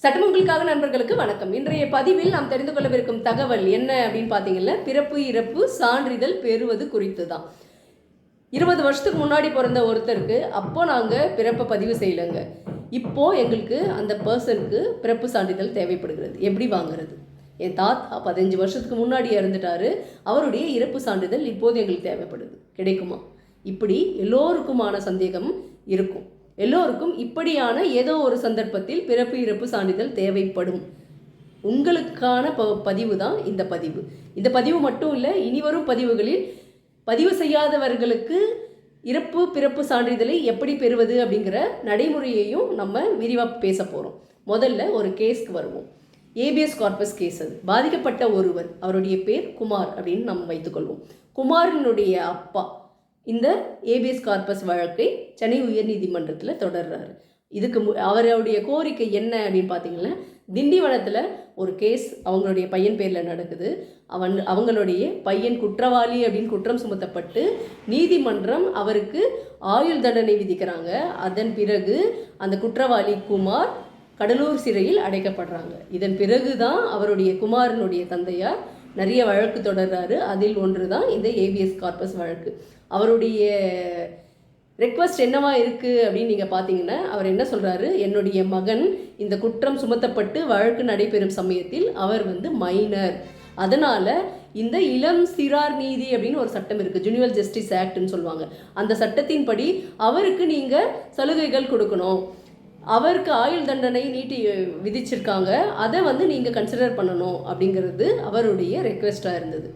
சட்டமங்களுக்காக நண்பர்களுக்கு வணக்கம். இன்றைய பதிவில் நாம் தெரிந்து கொள்ளவிருக்கும் தகவல் என்ன அப்படின்னு பார்த்தீங்கன்னா, பிறப்பு இறப்பு சான்றிதழ் பெறுவது குறித்து தான். 20 வருஷத்துக்கு முன்னாடி பிறந்த ஒருத்தருக்கு அப்போ நாங்கள் பிறப்பை பதிவு செய்யலைங்க. இப்போது எங்களுக்கு அந்த பர்சனுக்கு பிறப்பு சான்றிதழ் தேவைப்படுகிறது. எப்படி வாங்குறது? என் தாத்தா 15 வருஷத்துக்கு முன்னாடி இறந்துட்டாரு. அவருடைய இறப்பு சான்றிதழ் இப்போது எங்களுக்கு தேவைப்படுது. கிடைக்குமா? இப்படி எல்லோருக்குமான சந்தேகம் இருக்கும். எல்லோருக்கும் இப்படியான ஏதோ ஒரு சந்தர்ப்பத்தில் பிறப்பு இறப்பு சான்றிதழ் தேவைப்படும். உங்களுக்கான பதிவு தான் இந்த பதிவு. இந்த பதிவு மட்டும் இல்லை, இனிவரும் பதிவுகளில் பதிவு செய்யாதவர்களுக்கு இறப்பு பிறப்பு சான்றிதழை எப்படி பெறுவது அப்படிங்கிற நடைமுறையையும் நம்ம விரிவாக பேச போகிறோம். முதல்ல ஒரு கேஸ்க்கு வருவோம். Habeas corpus case. அது பாதிக்கப்பட்ட ஒருவர், அவருடைய பேர் குமார் அப்படின்னு நம்ம வைத்துக்கொள்வோம். குமாரினுடைய அப்பா இந்த ஏபிஎஸ் கார்பஸ் வழக்கை சென்னை உயர்நீதிமன்றத்தில் தொடர்றாரு. இதுக்கு அவருடைய கோரிக்கை என்ன அப்படின்னு பார்த்தீங்கன்னா, திண்டிவனத்தில் ஒரு கேஸ் அவங்களுடைய பையன் பேரில் நடக்குது. அவங்களுடைய பையன் குற்றவாளி அப்படின்னு குற்றம் சுமத்தப்பட்டு நீதிமன்றம் அவருக்கு ஆயுள் தண்டனை விதிக்கிறாங்க. அதன் பிறகு அந்த குற்றவாளி குமார் கடலூர் சிறையில் அடைக்கப்படுறாங்க. இதன் பிறகு தான் அவருடைய குமாரனுடைய தந்தையார் நிறைய வழக்கு தொடர்றாரு. அதில் ஒன்று தான் இந்த ஏபிஎஸ் கார்பஸ் வழக்கு. அவருடைய ரெக்வஸ்ட் என்னவா இருக்குது அப்படின்னு நீங்கள் பார்த்தீங்கன்னா, அவர் என்ன சொல்கிறாரு, என்னுடைய மகன் இந்த குற்றம் சுமத்தப்பட்டு வழக்கு நடைபெறும் சமயத்தில் அவர் மைனர், அதனால் இந்த இளம் சிறார் நீதி அப்படின்னு ஒரு சட்டம் இருக்குது, ஜுனியர் ஜஸ்டிஸ் ஆக்ட்னு சொல்லுவாங்க. அந்த சட்டத்தின்படி அவருக்கு நீங்கள் சலுகைகள் கொடுக்கணும். அவருக்கு ஆயுள் தண்டனை விதிச்சிருக்காங்க, அதை நீங்கள் கன்சிடர் பண்ணணும் அப்படிங்கிறது அவருடைய ரெக்வெஸ்டாக இருந்தது.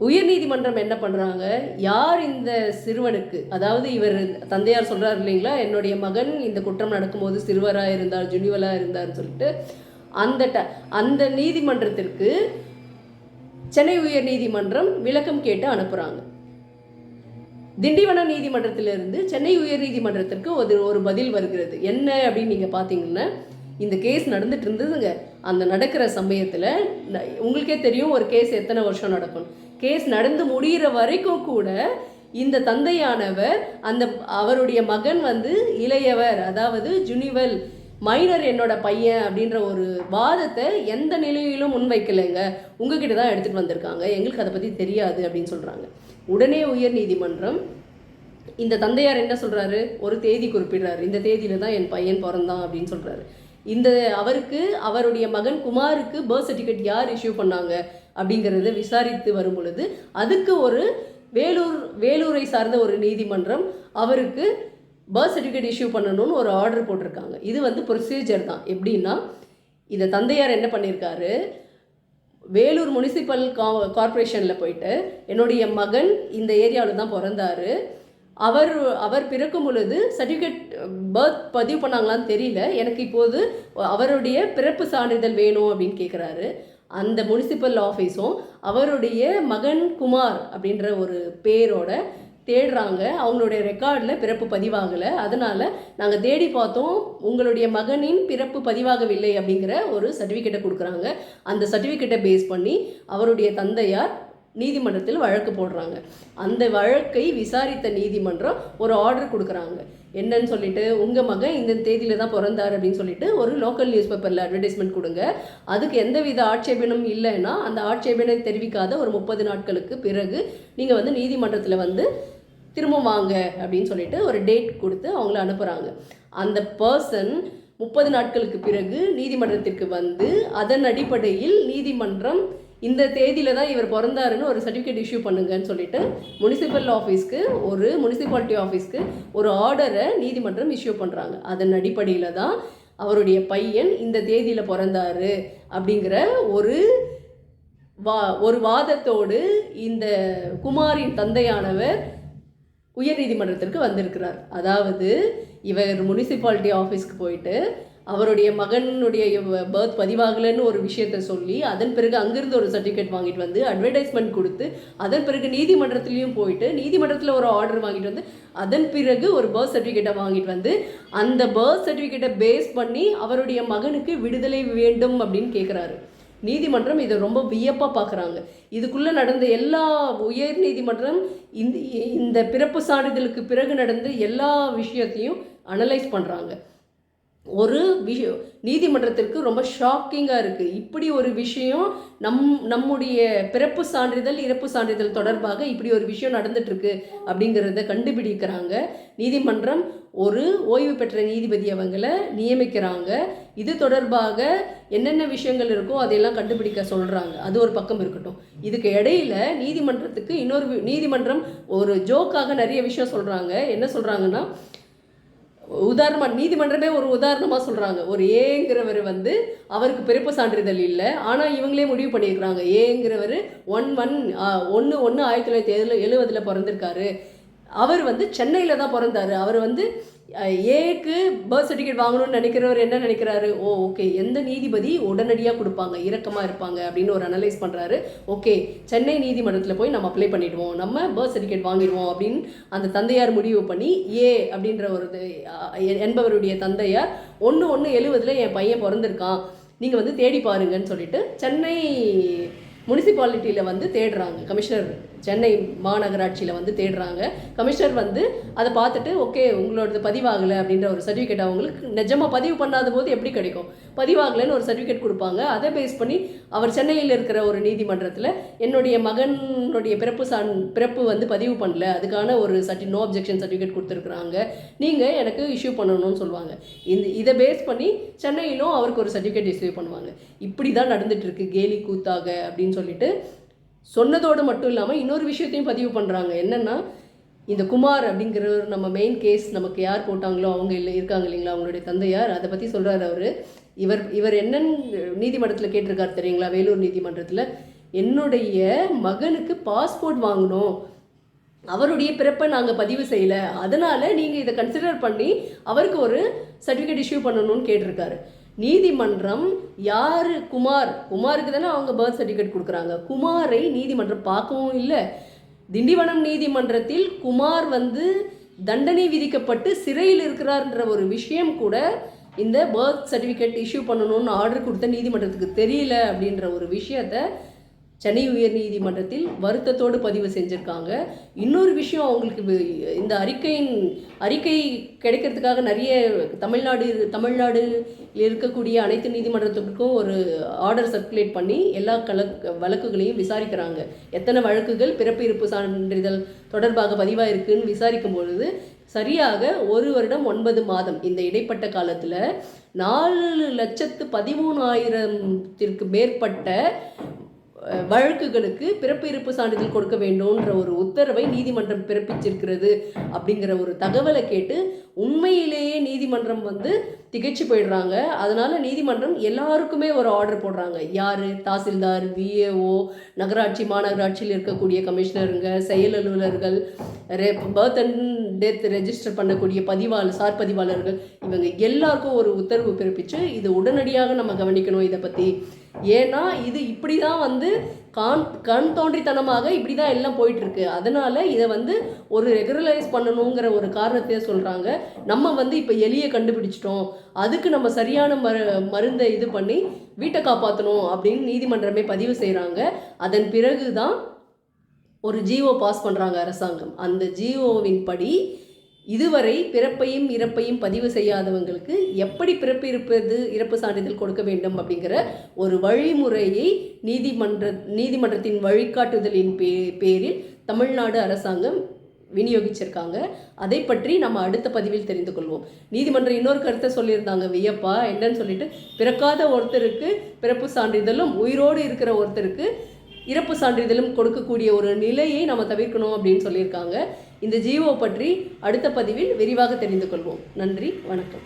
உயர்நீதிமன்றம் என்ன பண்ணுறாங்க, யார் இந்த சிறுவனுக்கு, அதாவது இவர் தந்தையார் சொல்கிறார் இல்லைங்களா, என்னுடைய மகன் இந்த குற்றம் நடக்கும்போது சிறுவராக இருந்தார், ஜுனிவலாக இருந்தார்னு சொல்லிட்டு அந்த நீதிமன்றத்திற்கு சென்னை உயர்நீதிமன்றம் விளக்கம் கேட்டு அனுப்புகிறாங்க. திண்டிவனம் நீதிமன்றத்திலிருந்து சென்னை உயர்நீதிமன்றத்திற்கு ஒரு பதில் வருகிறது. என்ன அப்படின்னு நீங்கள் பார்த்தீங்கன்னா, இந்த கேஸ் நடந்துட்டு இருந்ததுங்க. அந்த நடக்கிற சமயத்தில் உங்களுக்கே தெரியும் ஒரு கேஸ் எத்தனை வருஷம் நடக்கும். கேஸ் நடந்து முடிகிற வரைக்கும் கூட இந்த தந்தையானவர் அவருடைய மகன் இளையவர், அதாவது ஜுனிவல் மைனர், என்னோட பையன் அப்படின்ற ஒரு வாதத்தை எந்த நிலையிலும் முன்வைக்கலைங்க. உங்ககிட்ட தான் எடுத்துகிட்டு வந்திருக்காங்க, எங்களுக்கு அதை பற்றி தெரியாது அப்படின்னு சொல்கிறாங்க. உடனே உயர்நீதிமன்றம் இந்த தந்தையார் என்ன சொல்கிறாரு, ஒரு தேதி குறிப்பிடுறாரு, இந்த தேதியில் தான் என் பையன் பிறந்தான் அப்படின்னு சொல்கிறாரு. அவருக்கு அவருடைய மகன் குமாருக்கு பர்த் சர்டிஃபிகேட் யார் இஷ்யூ பண்ணாங்க அப்படிங்கிறத விசாரித்து வரும் பொழுது அதுக்கு ஒரு வேலூரை சார்ந்த ஒரு நீதிமன்றம் அவருக்கு பர்த் சர்டிஃபிகேட் இஷ்யூ பண்ணணும்னு ஒரு ஆர்டர் போட்டிருக்காங்க. இது ப்ரொசீஜர் தான். எப்படின்னா, இந்த தந்தையார் என்ன பண்ணியிருக்காரு, வேலூர் முனிசிபல் கார்பரேஷனில் போயிட்டு என்னுடைய மகன் இந்த ஏரியாவில் தான் பிறந்தார், அவர் பிறக்கும் பொழுது சர்டிஃபிகேட் பர்த் பதிவு பண்ணாங்களான்னு தெரியல, எனக்கு இப்போது அவருடைய பிறப்பு சான்றிதழ் வேணும் அப்படின்னு கேட்குறாரு. அந்த முனிசிபல் ஆஃபீஸும் அவருடைய மகன் குமார் அப்படின்ற ஒரு பேரோட தேடுறாங்க. அவங்களுடைய ரெக்கார்டில் பிறப்பு பதிவாகலை, அதனால் நாங்கள் தேடி பார்த்தோம், உங்களுடைய மகனின் பிறப்பு பதிவாகவில்லை அப்படிங்கிற ஒரு சர்டிஃபிகேட்டை கொடுக்குறாங்க. அந்த சர்டிஃபிகேட்டை பேஸ் பண்ணி அவருடைய தந்தையார் நீதிமன்றத்தில் வழக்கு போடுறாங்க. அந்த வழக்கை விசாரித்த நீதிமன்றம் ஒரு ஆர்டர் கொடுக்குறாங்க. என்னன்னு சொல்லிட்டு, உங்கள் மகன் இந்த தேதியில் தான் பிறந்தார் அப்படின்னு சொல்லிட்டு ஒரு லோக்கல் நியூஸ் பேப்பரில் அட்வர்டைஸ்மெண்ட் கொடுங்க. அதுக்கு எந்தவித ஆட்சேபனும் இல்லைன்னா அந்த ஆட்சேபனை தெரிவிக்காத ஒரு 30 நாட்களுக்கு பிறகு நீங்கள் நீதிமன்றத்தில் திரும்ப வாங்க அப்படின்னு சொல்லிட்டு ஒரு டேட் கொடுத்து அவங்கள அனுப்புகிறாங்க. அந்த பர்சன் 30 நாட்களுக்கு பிறகு நீதிமன்றத்திற்கு அதன் அடிப்படையில் நீதிமன்றம் இந்த தேதியில் தான் இவர் பிறந்தாருன்னு ஒரு சர்டிஃபிகேட் இஷ்யூ பண்ணுங்கன்னு சொல்லிட்டு முனிசிபாலிட்டி ஆஃபீஸ்க்கு ஒரு ஆர்டரை நீதிமன்றம் இஷ்யூ பண்ணுறாங்க. அதன் அடிப்படையில் தான் அவருடைய பையன் இந்த தேதியில் பிறந்தாரு அப்படிங்கிற ஒரு வாதத்தோடு இந்த குமாரின் தந்தையானவர் உயர்நீதிமன்றத்திற்கு வந்திருக்கிறார். அதாவது இவர் முனிசிபாலிட்டி ஆஃபீஸ்க்கு போயிட்டு அவருடைய மகனுடைய பர்த் பதிவாகலைன்னு ஒரு விஷயத்த சொல்லி அதன் பிறகு அங்கிருந்து ஒரு சர்டிஃபிகேட் வாங்கிட்டு அட்வர்டைஸ்மெண்ட் கொடுத்து அதன் பிறகு நீதிமன்றத்துலேயும் போயிட்டு நீதிமன்றத்தில் ஒரு ஆர்டர் வாங்கிட்டு அதன் பிறகு ஒரு பர்த் சர்டிஃபிகேட்டை வாங்கிட்டு அந்த பர்த் சர்டிஃபிகேட்டை பேஸ் பண்ணி அவருடைய மகனுக்கு விடுதலை வேண்டும் அப்படின்னு கேட்குறாரு. நீதிமன்றம் இதை ரொம்ப வியப்பாக பார்க்குறாங்க. இதுக்குள்ளே நடந்த எல்லா உயர் நீதிமன்றம் இந்த பிறப்பு சான்றிதழுக்கு பிறகு நடந்த எல்லா விஷயத்தையும் அனலைஸ் பண்ணுறாங்க. ஒரு விஷயம் நீதிமன்றத்திற்கு ரொம்ப ஷாக்கிங்காக இருக்குது. இப்படி ஒரு விஷயம் நம்முடைய பிறப்பு சான்றிதழ் இறப்பு சான்றிதழ் தொடர்பாக இப்படி ஒரு விஷயம் நடந்துட்டுருக்கு அப்படிங்கிறத கண்டுபிடிக்கிறாங்க. நீதிமன்றம் ஒரு ஓய்வு பெற்ற நீதிபதி அவங்கள நியமிக்கிறாங்க. இது தொடர்பாக என்னென்ன விஷயங்கள் இருக்கோ அதையெல்லாம் கண்டுபிடிக்க சொல்கிறாங்க. அது ஒரு பக்கம் இருக்கட்டும். இதுக்கு இடையில நீதிமன்றத்துக்கு நீதிமன்றம் ஒரு ஜோக்காக நிறைய விஷயம் சொல்கிறாங்க. என்ன சொல்கிறாங்கன்னா, உதாரணமாக நீதிமன்றமே ஒரு உதாரணமாக சொல்கிறாங்க. ஒரு ஏங்கிறவர் அவருக்கு பிறப்பு சான்றிதழ் இல்லை, ஆனால் இவங்களே முடிவு பண்ணியிருக்கிறாங்க. ஏங்கிறவர் 1/1/1970 பிறந்திருக்காரு. அவர் சென்னையில் தான் பிறந்தார். அவர் ஏக்கு பர்த் சர்டிஃபிகேட் வாங்கணும்னு நினைக்கிறவர் என்ன நினைக்கிறாரு, ஓகே எந்த நீதிபதி உடனடியாக கொடுப்பாங்க, இரக்கமாக இருப்பாங்க அப்படின்னு ஒரு அனலைஸ் பண்ணுறாரு. ஓகே, சென்னை நீதிமன்றத்தில் போய் நம்ம அப்ளை பண்ணிவிடுவோம், நம்ம பர்த் சர்டிஃபிகேட் வாங்கிடுவோம் அப்படின்னு அந்த தந்தையார் முடிவு பண்ணி அப்படின்ற ஒரு என்பவருடைய தந்தையார் 1/1/70 என் பையன் பிறந்திருக்கான், நீங்கள் தேடி பாருங்கன்னு சொல்லிட்டு சென்னை முனிசிபாலிட்டியில் தேடுறாங்க. கமிஷனர் சென்னை மாநகராட்சியில் தேடுறாங்க. கமிஷனர் அதை பார்த்துட்டு ஓகே உங்களோடது பதிவாகலை அப்படின்ற ஒரு சர்டிஃபிகேட் அவங்களுக்கு நிஜமாக பதிவு பண்ணாத போது எப்படி கிடைக்கும், பதிவாகலைன்னு ஒரு சர்டிஃபிகேட் கொடுப்பாங்க. அதை பேஸ் பண்ணி அவர் சென்னையில் இருக்கிற ஒரு நீதிமன்றத்தில் என்னுடைய மகனுடைய பிறப்பு பதிவு பண்ணல, அதுக்கான ஒரு நோ அப்ஜெக்ஷன் சர்டிஃபிகேட் கொடுத்துருக்குறாங்க, நீங்கள் எனக்கு இஷ்யூ பண்ணணும்னு சொல்லுவாங்க. இதை பேஸ் பண்ணி சென்னையிலும் அவருக்கு ஒரு சர்டிஃபிகேட் இஷ்யூ பண்ணுவாங்க. இப்படி தான் நடந்துகிட்ருக்கு கேலி கூத்தாக அப்படின்னு சொல்லிட்டு சொன்னதோடு மட்டும் இல்லாமல் இன்னொரு விஷயத்தையும் பதிவு பண்ணுறாங்க. என்னென்னா, இந்த குமார் அப்படிங்கிறவர் நம்ம மெயின் கேஸ் நமக்கு யார் போட்டாங்களோ அவங்க இருக்காங்க இல்லைங்களா, அவங்களுடைய தந்தையார், அதை பற்றி சொல்கிறார் அவர். இவர் என்னன்னு நீதிமன்றத்தில் கேட்டிருக்கார் தெரியுங்களா, வேலூர் நீதிமன்றத்தில், என்னுடைய மகனுக்கு பாஸ்போர்ட் வாங்கணும், அவருடைய பிறப்பை நாங்கள் பதிவு செய்யலை, அதனால் நீங்கள் இதை கன்சிடர் பண்ணி அவருக்கு ஒரு சர்டிஃபிகேட் இஷ்யூ பண்ணணும்னு கேட்டிருக்காரு. நீதிமன்றம் குமாருக்கு தானே அவங்க பர்த் சர்டிஃபிகேட் கொடுக்குறாங்க, குமாரை நீதிமன்றம் பார்க்கவும் இல்லை. திண்டிவனம் நீதிமன்றத்தில் குமார் தண்டனை விதிக்கப்பட்டு சிறையில் இருக்கிறார்ன்ற ஒரு விஷயம் கூட இந்த பர்த் சர்டிஃபிகேட் இஷ்யூ பண்ணணும்னு ஆர்டர் கொடுத்த நீதிமன்றத்துக்கு தெரியல அப்படின்ற ஒரு விஷயத்தை சென்னை உயர் நீதிமன்றத்தில் வருத்தத்தோடு பதிவு செஞ்சுருக்காங்க. இன்னொரு விஷயம், அவங்களுக்கு இந்த அறிக்கை கிடைக்கிறதுக்காக நிறைய தமிழ்நாடு இருக்கக்கூடிய அனைத்து நீதிமன்றத்துக்கும் ஒரு ஆர்டர் சர்க்குலேட் பண்ணி எல்லா வழக்குகளையும் விசாரிக்கிறாங்க. எத்தனை வழக்குகள் பிறப்பு இருப்பு சான்றிதழ் தொடர்பாக பதிவாக இருக்குன்னு விசாரிக்கும் பொழுது சரியாக 1 வருடம் 9 மாதம் இந்த இடைப்பட்ட காலத்தில் 4,13,000 மேற்பட்ட வழக்குகளுக்கு பிறப்பு இருப்பு சான்றிதழ் கொடுக்க வேண்டும்ன்ற ஒரு உத்தரவை நீதிமன்றம் பிறப்பிச்சிருக்கிறது அப்படிங்கிற ஒரு தகவலை கேட்டு உண்மையிலேயே நீதிமன்றம் திகைச்சு போயிடுறாங்க. அதனால் நீதிமன்றம் எல்லாருக்குமே ஒரு ஆர்டர் போடுறாங்க. யார், தாசில்தார், விஏஓ, நகராட்சி மாநகராட்சியில் இருக்கக்கூடிய கமிஷனருங்க, செயல் அலுவலர்கள், பர்த் அண்ட் டெத் ரெஜிஸ்டர் பண்ணக்கூடிய சார் பதிவாளர்கள், இவங்க எல்லாருக்கும் ஒரு உத்தரவு பிறப்பிச்சு இது உடனடியாக நம்ம கவனிக்கணும் இதை பற்றி. ஏன்னா இது இப்படி தான் கண் தோன்றித்தனமாக இப்படி தான் எல்லாம் போயிட்டுருக்கு. அதனால் இதை ஒரு ரெகுலரைஸ் பண்ணணுங்கிற ஒரு காரணத்தையே சொல்கிறாங்க. நம்ம இப்போ எலியை கண்டுபிடிச்சிட்டோம், அதுக்கு நம்ம சரியான மருந்தை இது பண்ணி வீட்டை காப்பாற்றணும் அப்படின்னு நீதிமன்றமே பதிவு செய்கிறாங்க. அதன் பிறகு தான் ஒரு ஜிஓ பாஸ் பண்ணுறாங்க அரசாங்கம். அந்த ஜிஓவின் படி இதுவரை பிறப்பையும் இறப்பையும் பதிவு செய்யாதவங்களுக்கு எப்படி இறப்பு சான்றிதழ் கொடுக்க வேண்டும் அப்படிங்கிற ஒரு வழிமுறையை நீதிமன்றத்தின் வழிகாட்டுதலின் பேரில் தமிழ்நாடு அரசாங்கம் விநியோகிச்சிருக்காங்க. அதை பற்றி நம்ம அடுத்த பதிவில் தெரிந்து கொள்வோம். நீதிமன்றம் இன்னொரு கருத்தை சொல்லியிருந்தாங்க, வியப்பா என்னன்னு சொல்லிட்டு, பிறக்காத ஒருத்தருக்கு பிறப்பு சான்றிதழும் உயிரோடு இருக்கிற ஒருத்தருக்கு இறப்பு சான்றிதழும் கொடுக்கக்கூடிய ஒரு நிலையை நம்ம தவிர்க்கணும் அப்படின்னு சொல்லியிருக்காங்க. இந்த ஜிஓ பற்றி அடுத்த பதிவில் விரிவாக தெரிந்து கொள்வோம். நன்றி, வணக்கம்.